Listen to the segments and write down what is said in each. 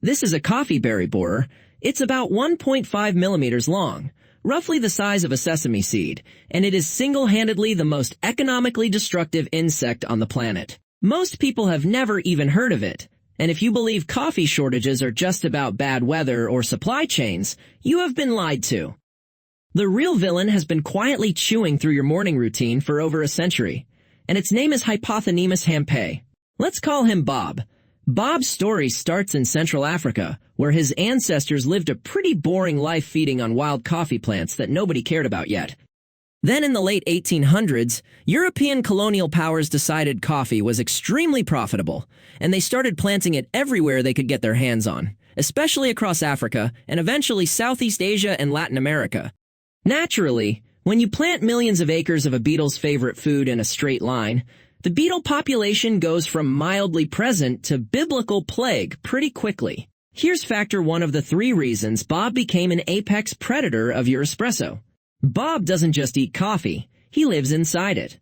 This is a coffee berry borer. It's about 1.5 millimeters long, roughly the size of a sesame seed, and it is single-handedly the most economically destructive insect on the planet. Most people have never even heard of it, and if you believe coffee shortages are just about bad weather or supply chains, you have been lied to. The real villain has been quietly chewing through your morning routine for over a century, and its name is Hypothenemus hampei. Let's call him Bob. Bob's story starts in Central Africa, where his ancestors lived a pretty boring life feeding on wild coffee plants that nobody cared about yet. Then in the late 1800s, European colonial powers decided coffee was extremely profitable, and they started planting it everywhere they could get their hands on, especially across Africa and eventually Southeast Asia and Latin America. Naturally, when you plant millions of acres of a beetle's favorite food in a straight line, the beetle population goes from mildly present to biblical plague pretty quickly. Here's factor one of the 3 reasons Bob became an apex predator of your espresso. Bob doesn't just eat coffee, he lives inside it.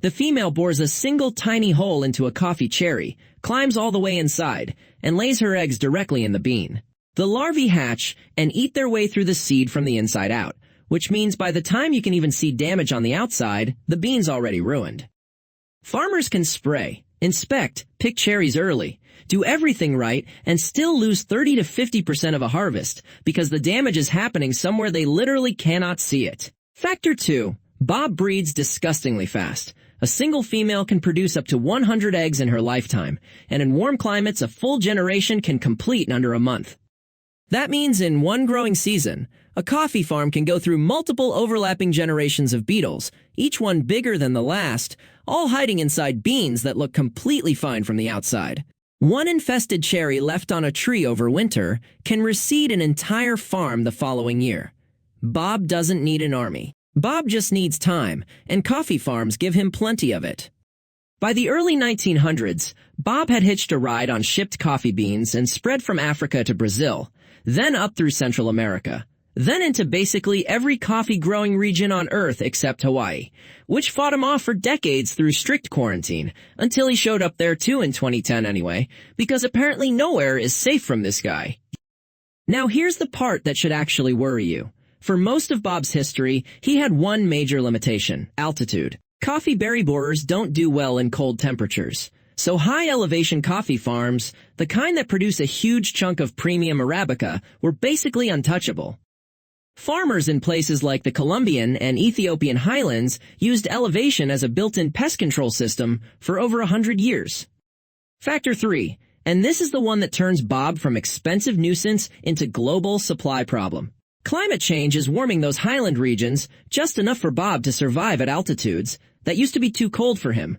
The female bores a single tiny hole into a coffee cherry, climbs all the way inside, and lays her eggs directly in the bean. The larvae hatch and eat their way through the seed from the inside out, which means by the time you can even see damage on the outside, the bean's already ruined. Farmers can spray, inspect, pick cherries early, do everything right, and still lose 30 to 50% of a harvest because the damage is happening somewhere they literally cannot see it. Factor 2. Bob breeds disgustingly fast. A single female can produce up to 100 eggs in her lifetime, and in warm climates a full generation can complete in under a month. That means in one growing season, a coffee farm can go through multiple overlapping generations of beetles, each one bigger than the last, all hiding inside beans that look completely fine from the outside. One infested cherry left on a tree over winter can reseed an entire farm the following year. Bob doesn't need an army. Bob just needs time, and coffee farms give him plenty of it. By the early 1900s, Bob had hitched a ride on shipped coffee beans and spread from Africa to Brazil, then up through Central America, then into basically every coffee-growing region on Earth except Hawaii, which fought him off for decades through strict quarantine, until he showed up there too in 2010 anyway, because apparently nowhere is safe from this guy. Now here's the part that should actually worry you. For most of Bob's history, he had one major limitation: altitude. Coffee berry borers don't do well in cold temperatures. So high-elevation coffee farms, the kind that produce a huge chunk of premium Arabica, were basically untouchable. Farmers in places like the Colombian and Ethiopian highlands used elevation as a built-in pest control system for over 100 years. Factor 3, and this is the one that turns Bob from expensive nuisance into global supply problem. Climate change is warming those highland regions just enough for Bob to survive at altitudes that used to be too cold for him.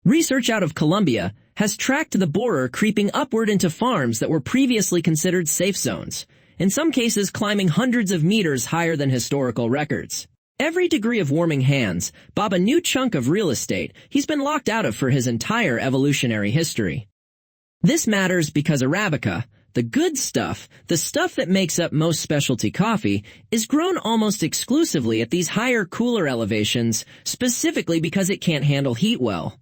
Research out of Colombia has tracked the borer creeping upward into farms that were previously considered safe zones, in some cases climbing hundreds of meters higher than historical records. Every degree of warming hands Bob a new chunk of real estate he's been locked out of for his entire evolutionary history. This matters because Arabica, the good stuff, the stuff that makes up most specialty coffee, is grown almost exclusively at these higher, cooler elevations, specifically because it can't handle heat well.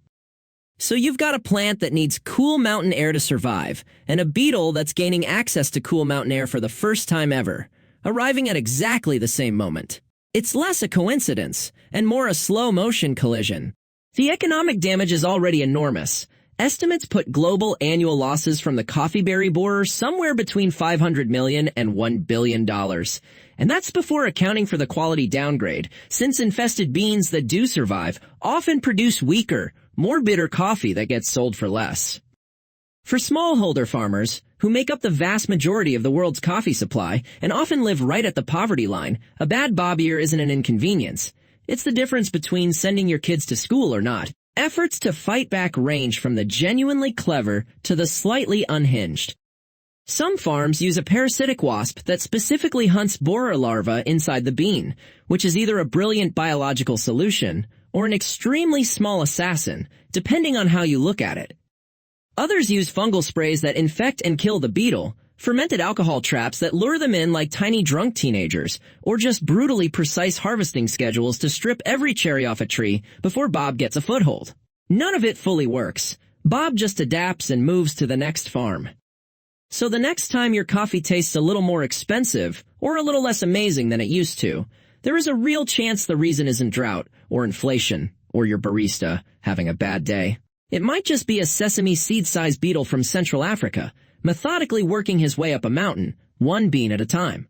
So you've got a plant that needs cool mountain air to survive, and a beetle that's gaining access to cool mountain air for the first time ever, arriving at exactly the same moment. It's less a coincidence, and more a slow-motion collision. The economic damage is already enormous. Estimates put global annual losses from the coffee berry borer somewhere between $500 million and $1 billion. And that's before accounting for the quality downgrade, since infested beans that do survive often produce weaker, more bitter coffee that gets sold for less. For smallholder farmers, who make up the vast majority of the world's coffee supply and often live right at the poverty line, a bad bob ear isn't an inconvenience. It's the difference between sending your kids to school or not. Efforts to fight back range from the genuinely clever to the slightly unhinged. Some farms use a parasitic wasp that specifically hunts borer larvae inside the bean, which is either a brilliant biological solution or an extremely small assassin, depending on how you look at it. Others use fungal sprays that infect and kill the beetle, fermented alcohol traps that lure them in like tiny drunk teenagers, or just brutally precise harvesting schedules to strip every cherry off a tree before Bob gets a foothold. None of it fully works. Bob just adapts and moves to the next farm. So the next time your coffee tastes a little more expensive or a little less amazing than it used to, there is a real chance the reason isn't drought or inflation or your barista having a bad day. It might just be a sesame seed-sized beetle from Central Africa, methodically working his way up a mountain, one bean at a time.